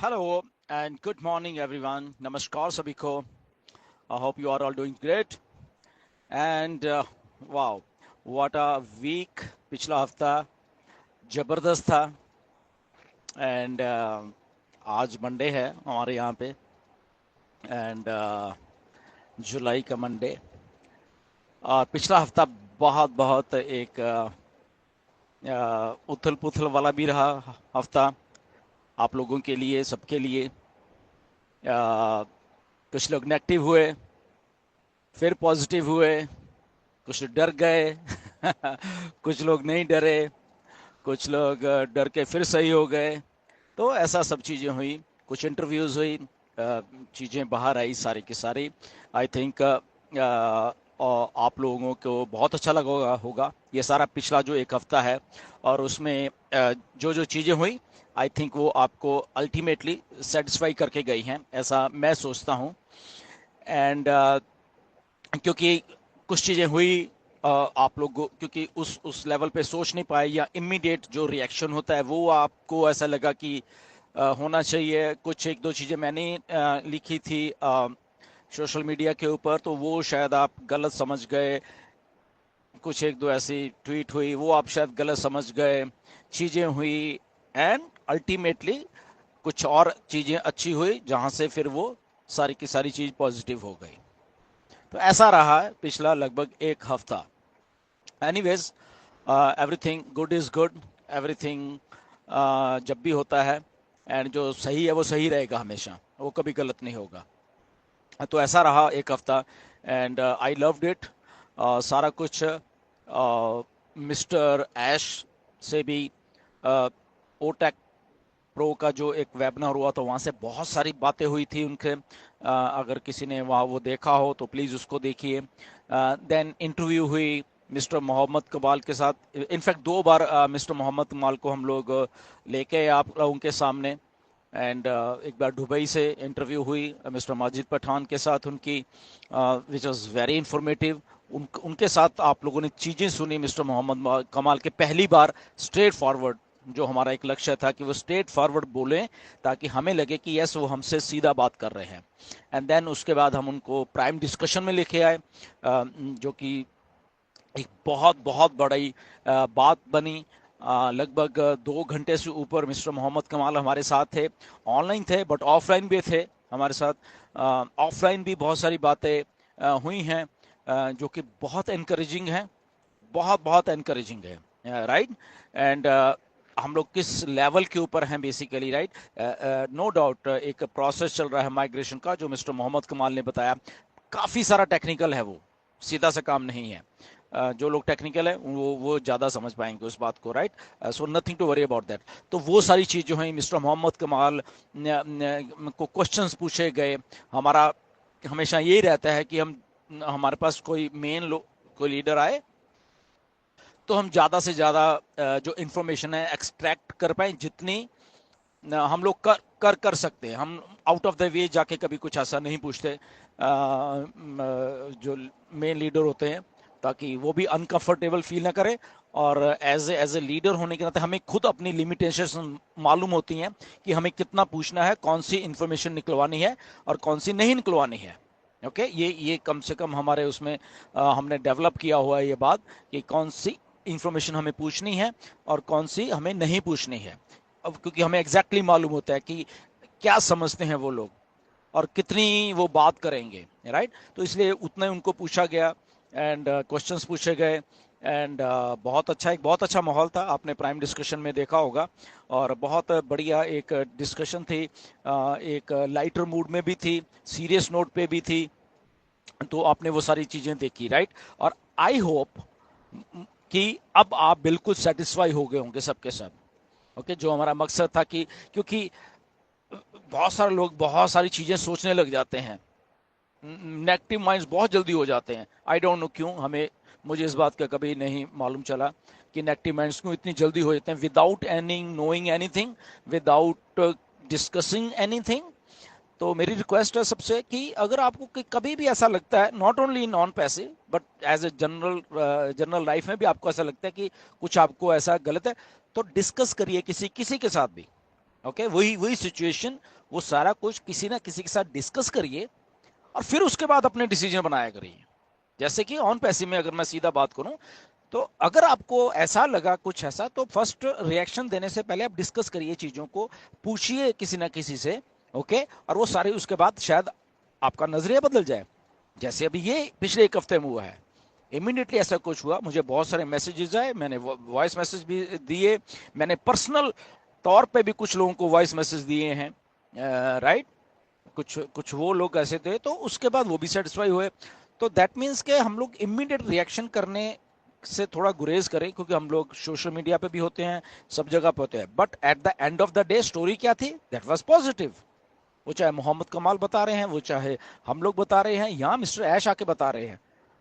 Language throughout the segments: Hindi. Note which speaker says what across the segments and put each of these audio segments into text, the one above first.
Speaker 1: Hello and good morning, everyone. Namaskar, सभी को. I hope you are all doing great. And wow, what a week. पिछला हफ्ता जबरदस्त था. And आज मंडे है हमारे यहाँ पे. And जुलाई का मंडे. और पिछला हफ्ता बहुत बहुत एक उथल पुथल वाला भी रहा हफ्ता. आप लोगों के लिए, सबके लिए. कुछ लोग नेगेटिव हुए, फिर पॉजिटिव हुए, कुछ डर गए. कुछ लोग नहीं डरे, कुछ लोग डर के फिर सही हो गए. तो ऐसा सब चीज़ें हुई. कुछ इंटरव्यूज़ हुई, चीज़ें बाहर आई सारी की सारी. आई थिंक आप लोगों को बहुत अच्छा लगा होगा ये सारा पिछला जो एक हफ्ता है. और उसमें जो जो चीज़ें हुई, आई थिंक वो आपको अल्टीमेटली सेटिस्फाई करके गई हैं, ऐसा मैं सोचता हूँ. एंड क्योंकि कुछ चीज़ें हुई, आप लोग क्योंकि उस लेवल पे सोच नहीं पाए, या इमीडिएट जो रिएक्शन होता है वो आपको ऐसा लगा कि होना चाहिए. कुछ एक दो चीज़ें मैंने लिखी थी सोशल मीडिया के ऊपर, तो वो शायद आप गलत समझ गए. कुछ एक दो ऐसी ट्वीट हुई, वो आप शायद गलत समझ गए. चीज़ें हुई एंड अल्टीमेटली कुछ और चीज़ें अच्छी हुई, जहाँ से फिर वो सारी की सारी चीज़ पॉजिटिव हो गई. तो ऐसा रहा है पिछला लगभग एक हफ्ता. Anyways, everything good is good. Everything जब भी होता है, एंड जो सही है वो सही रहेगा हमेशा, वो कभी गलत नहीं होगा. तो ऐसा रहा एक हफ्ता. And I loved it. सारा कुछ. मिस्टर ऐश से भी ओटेक प्रो का जो एक वेबिनार हुआ, तो वहाँ से बहुत सारी बातें हुई थी उनके. अगर किसी ने वहाँ वो देखा हो तो प्लीज़ उसको देखिए. देन इंटरव्यू हुई मिस्टर मोहम्मद कमाल के साथ. इनफैक्ट दो बार मिस्टर मोहम्मद कमाल को हम लोग लेके आए आप लोगों के सामने. एंड एक बार दुबई से इंटरव्यू हुई मिस्टर माजिद पठान के साथ उनकी, विच वॉज वेरी इंफॉर्मेटिव. उनके साथ आप लोगों ने चीज़ें सुनी मिस्टर मोहम्मद कमाल के. पहली बार स्ट्रेट फॉरवर्ड, जो हमारा एक लक्ष्य था कि वो स्ट्रेट फॉरवर्ड बोलें, ताकि हमें लगे कि यस वो हमसे सीधा बात कर रहे हैं. एंड देन उसके बाद हम उनको प्राइम डिस्कशन में लेके आए, जो कि एक बहुत बहुत बड़ी बात बनी. लगभग 2 घंटे से ऊपर मिस्टर मोहम्मद कमाल हमारे साथ थे. ऑनलाइन थे बट ऑफलाइन भी थे हमारे साथ. ऑफलाइन भी बहुत सारी बातें हुई हैं, जो कि बहुत इनकरेजिंग हैं. बहुत बहुत इनकरेजिंग है, राइट. एंड हम लोग किस लेवल के ऊपर हैं बेसिकली, राइट. नो डाउट एक प्रोसेस चल रहा है माइग्रेशन का, जो मिस्टर मोहम्मद कमाल ने बताया. काफ़ी सारा टेक्निकल है, वो सीधा सा काम नहीं है. जो लोग टेक्निकल है वो ज़्यादा समझ पाएंगे उस बात को, right. So nothing to worry about that. तो वो सारी चीज़ जो है मिस्टर मोहम्मद कमाल को क्वेश्चंस पूछे गए. हमारा हमेशा यही रहता है कि हमारे पास कोई कोई लीडर आए तो हम ज़्यादा से ज़्यादा जो इन्फॉर्मेशन है एक्सट्रैक्ट कर पाए, जितनी हम लोग कर सकते हैं. हम आउट ऑफ द वे जाके कभी कुछ ऐसा नहीं पूछते जो मेन लीडर होते हैं, ताकि वो भी अनकंफर्टेबल फील ना करें. और एज ए लीडर होने के नाते हमें खुद अपनी लिमिटेशन मालूम होती हैं कि हमें कितना पूछना है, कौन सी इन्फॉर्मेशन निकलवानी है और कौन सी नहीं निकलवानी है. ओके, ये कम से कम हमारे उसमें हमने डेवलप किया हुआ है ये बात, कि कौन सी इंफॉर्मेशन हमें पूछनी है और कौन सी हमें नहीं पूछनी है. अब क्योंकि हमें एग्जैक्टली मालूम होता है कि क्या समझते हैं वो लोग और कितनी वो बात करेंगे, राइट. तो इसलिए उतना ही उनको पूछा गया एंड क्वेश्चंस पूछे गए. एंड एक बहुत अच्छा माहौल था. आपने प्राइम डिस्कशन में देखा होगा, और बहुत बढ़िया एक डिस्कशन थी. एक लाइटर मूड में भी थी, सीरियस नोट पे भी थी. तो आपने वो सारी चीज़ें देखी, राइट. और आई होप कि अब आप बिल्कुल सेटिस्फाई हो गए होंगे सबके सब. ओके, जो हमारा मकसद था, कि क्योंकि बहुत सारे लोग बहुत सारी चीज़ें सोचने लग जाते हैं. नेगेटिव माइंड्स बहुत जल्दी हो जाते हैं. आई डोंट नो क्यों. मुझे इस बात का कभी नहीं मालूम चला कि नेगेटिव माइंड्स क्यों इतनी जल्दी हो जाते हैं, without any knowing anything, without discussing anything. तो मेरी रिक्वेस्ट है सबसे कि अगर आपको कभी भी ऐसा लगता है, नॉट ओनली नॉन पैसे but as a general life में भी आपको ऐसा लगता है कि कुछ आपको ऐसा गलत है, तो डिस्कस करिए किसी किसी के साथ भी. ओके, वही वही सिचुएशन, वो सारा कुछ किसी ना किसी के साथ डिस्कस करिए और फिर उसके बाद अपने डिसीजन बनाया करिए। जैसे कि ऑन पैसिव में अगर मैं सीधा बात करूं, तो अगर आपको ऐसा लगा कुछ ऐसा, तो फर्स्ट रिएक्शन देने से पहले आप डिस्कस करिए चीजों को, पूछिए किसी ना किसी से। ओके, और वो सारे उसके बाद शायद आपका नजरिया बदल जाए, जैसे अभी ये पिछले एक हफ्ते में हुआ है। इमीडिएटली ऐसा कुछ हुआ, मुझे बहुत सारे मैसेजेस आए, मैंने वॉइस मैसेज भी दिए, मैंने पर्सनल तौर पे भी कुछ लोगों को वॉइस मैसेज दिए हैं, राइट। कुछ कुछ वो लोग ऐसे थे, तो उसके बाद वो भी सेटिस्फाई हुए। तो दैट मीन्स के हम लोग इमीडिएट रिएक्शन करने से थोड़ा गुरेज करें, क्योंकि हम लोग सोशल मीडिया पे भी होते हैं, सब जगह पे होते हैं, but at the end of the day story क्या थी, दैट वाज पॉजिटिव। वो चाहे मोहम्मद कमाल बता रहे हैं, वो चाहे हम लोग बता रहे हैं, या मिस्टर ऐश आके बता रहे हैं,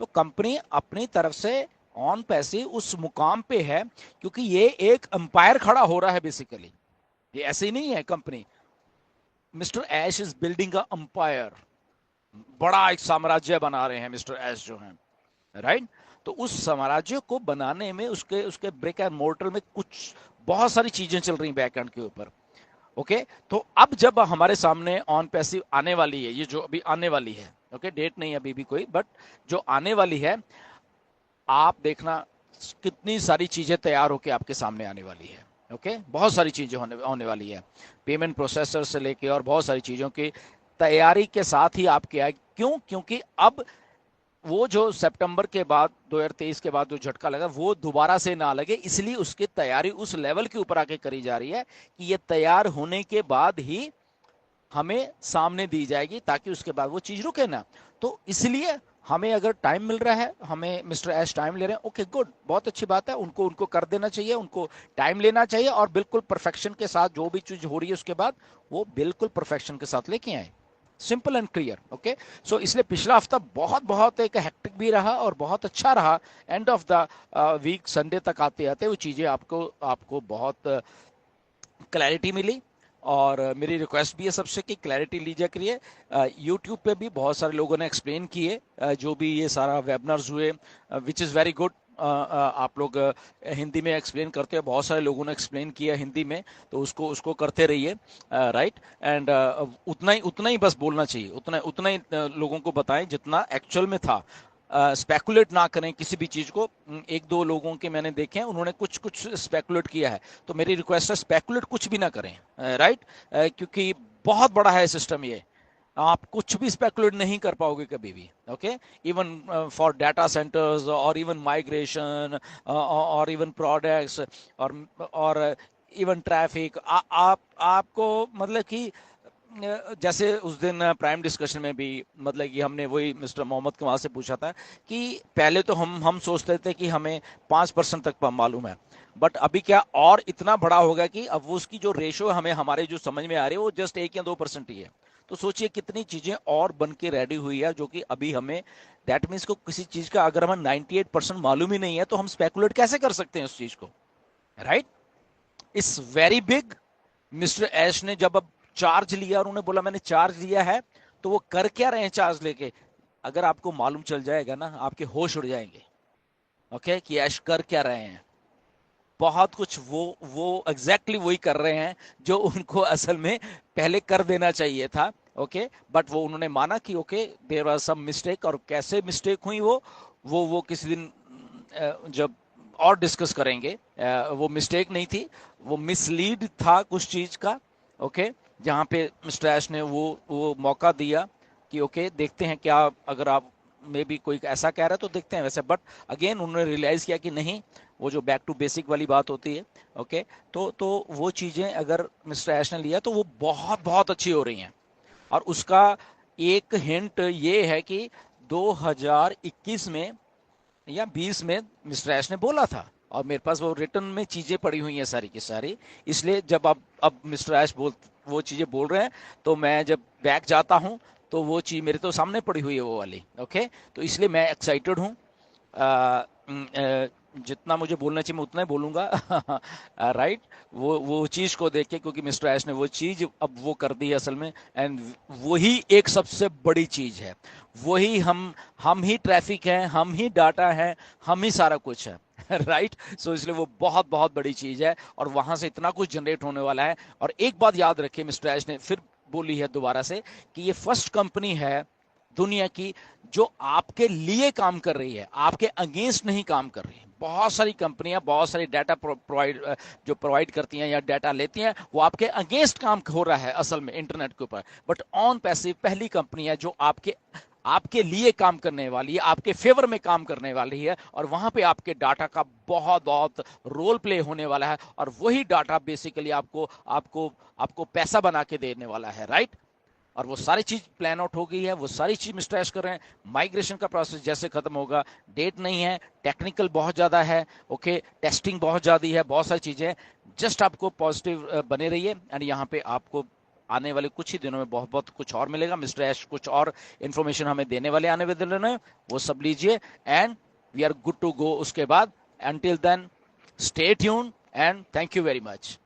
Speaker 1: तो कंपनी अपनी तरफ से ऑन पैसिव उस मुकाम पे है, क्योंकि ये एक अंपायर खड़ा हो रहा है बेसिकली। ये ऐसे ही नहीं है company, mister Ash is building a empire, बड़ा एक साम्राज्य बना रहे हैं मिस्टर ऐश जो हैं, राइट। तो उस साम्राज्य को बनाने में उसके उसके ब्रिक एंड मोर्टर में कुछ बहुत सारी चीजें चल रही बैक एंड के ऊपर। ओके, तो अब जब हमारे सामने ऑन पैसिव आने वाली है, ये जो अभी आने वाली है, ओके, डेट नहीं अभी भी कोई, बट जो आने वाली है, आप देखना कितनी सारी चीजें तैयार होकर आपके सामने आने वाली है। ओके, बहुत सारी चीजें होने वाली है, पेमेंट प्रोसेसर से लेके और बहुत सारी चीजों की तैयारी के साथ ही आपके आए। क्यों? क्योंकि अब वो जो सितंबर के बाद 2023 के बाद जो झटका लगा, वो दोबारा से ना लगे, इसलिए उसकी तैयारी उस लेवल के ऊपर आके करी जा रही है कि ये तैयार होने के बाद ही हमें सामने दी जाएगी, ताकि उसके बाद वो चीज रुके ना। तो इसलिए हमें अगर टाइम मिल रहा है, हमें मिस्टर एश टाइम ले रहे हैं, ओके गुड, बहुत अच्छी बात है, उनको उनको कर देना चाहिए, उनको टाइम लेना चाहिए, और बिल्कुल परफेक्शन के साथ जो भी चीज हो रही है उसके बाद वो बिल्कुल परफेक्शन के साथ लेके आए, सिंपल एंड क्लियर। ओके, सो इसलिए पिछला हफ्ता बहुत बहुत एक हेक्टिक भी रहा और बहुत अच्छा रहा। End of the week Sunday तक आते आते वो चीजें आपको आपको बहुत क्लैरिटी मिली। और मेरी रिक्वेस्ट भी है सबसे कि क्लैरिटी लीजिए करिए। यूट्यूब पे भी बहुत सारे लोगों ने एक्सप्लेन किए, जो भी ये सारा वेबिनार्स हुए, विच इज़ वेरी गुड। आप लोग हिंदी में एक्सप्लेन करते हैं, बहुत सारे लोगों ने एक्सप्लेन किया हिंदी में, तो उसको उसको करते रहिए, राइट। एंड उतना ही बस बोलना चाहिए, उतना ही लोगों को बताएं जितना एक्चुअल में था। स्पेकुलेट ना करें किसी भी चीज को। एक दो लोगों के मैंने देखे हैं, उन्होंने कुछ कुछ स्पेकुलेट किया है, तो मेरी रिक्वेस्ट है स्पेकुलेट कुछ भी ना करें, राइट। क्योंकि बहुत बड़ा है सिस्टम ये, आप कुछ भी स्पेकुलेट नहीं कर पाओगे कभी भी। Okay, even for data centres और इवन माइग्रेशन और इवन प्रोडक्ट्स और इवन ट्रैफिक, आप आपको मतलब कि जैसे उस दिन प्राइम डिस्कशन में भी, मतलब कि हमने वही मिस्टर मोहम्मद कमाल से पूछा था कि पहले तो हम सोचते थे कि हमें 5% तक मालूम है, बट अभी क्या और इतना बड़ा होगा कि अब वो उसकी जो रेशो हमें हमारे जो समझ में आ रही है वो जस्ट 1 या 2% ही है। तो सोचिए कितनी चीजें और बन के रेडी हुई है, जो कि अभी हमें, दैट मीन्स को किसी चीज का अगर हमें 98% मालूम ही नहीं है, तो हम स्पेकुलेट कैसे कर सकते हैं उस चीज को, right. It's very big. Mister Ash ने जब अब चार्ज लिया और उन्हें बोला मैंने चार्ज लिया है, तो वो कर क्या रहे हैं चार्ज लेके, अगर आपको मालूम चल जाएगा ना, आपके होश उड़ जाएंगे। ओके, कि ऐश कर क्या रहे हैं, बहुत कुछ वो एग्जैक्टली वही कर रहे हैं जो उनको असल में पहले कर देना चाहिए था। ओके, बट वो उन्होंने माना कि okay there was some mistake, और कैसे मिस्टेक हुई वो किसी दिन जब और डिस्कस करेंगे। वो मिस्टेक नहीं थी, वो मिसलीड था कुछ चीज का। ओके, जहां पे मिस्टर ऐश ने वो मौका दिया कि ओके देखते हैं क्या, अगर आप में भी कोई ऐसा कह रहा है तो देखते हैं वैसे, बट अगेन उन्होंने रियलाइज किया कि नहीं, वो जो बैक टू बेसिक वाली बात होती है। ओके, तो वो चीजें अगर मिस्टर ऐश ने लिया तो वो बहुत बहुत अच्छी हो रही हैं। और उसका एक हिंट ये है कि 2021 में या 20 में मिस्टर ऐश ने बोला था, और मेरे पास वो रिटर्न में चीजें पड़ी हुई हैं सारी की सारी। इसलिए जब अब मिस्टर ऐश वो चीजें बोल रहे हैं, तो मैं जब बैक जाता हूं तो वो चीज मेरे तो सामने पड़ी हुई है वो वाली। ओके, तो इसलिए मैं एक्साइटेड हूँ। जितना मुझे बोलना चाहिए मैं उतना ही बोलूंगा। राइट, वो चीज को देख के, क्योंकि मिस्टर ऐश ने वो चीज अब वो कर दी है असल में, एंड वही एक सबसे बड़ी चीज है। वही हम ही ट्रैफिक है, हम ही डाटा है, हम ही सारा कुछ है। राइट सो इसलिए वो बहुत बहुत बड़ी चीज है और वहां से इतना कुछ जनरेट होने वाला है। और एक बात याद रखिए, मिस्टर ऐश ने फिर बोली है दोबारा से कि ये फर्स्ट कंपनी है दुनिया की जो आपके लिए काम कर रही है, आपके अगेंस्ट नहीं काम कर रही है। बहुत सारी कंपनियां बहुत सारी डाटा प्रोवाइड जो प्रोवाइड करती हैं या डाटा लेती हैं, वो आपके अगेंस्ट काम हो रहा है असल में इंटरनेट के ऊपर। बट ऑन पैसिव पहली कंपनी है जो आपके आपके लिए काम करने वाली है, आपके फेवर में काम करने वाली है, और वहां पे आपके डाटा का बहुत बहुत रोल प्ले होने वाला है, और वही डाटा बेसिकली आपको आपको आपको पैसा बना के देने वाला है, राइट। और वो सारी चीज प्लान आउट हो गई है, वो सारी चीज मिस्टर ऐश कर रहे हैं। माइग्रेशन का प्रोसेस जैसे खत्म होगा, डेट नहीं है, टेक्निकल बहुत ज्यादा है, ओके, टेस्टिंग बहुत ज्यादा है, बहुत सारी चीजें। जस्ट आपको पॉजिटिव बने रहिए, एंड यहाँ पे आपको आने वाले कुछ ही दिनों में बहुत बहुत कुछ और मिलेगा। मिस्टर ऐश कुछ और इन्फॉर्मेशन हमें देने वाले आने वाले दिनों में, वो सब लीजिए and we are good to go उसके बाद। Until then stay tune and thank you very much.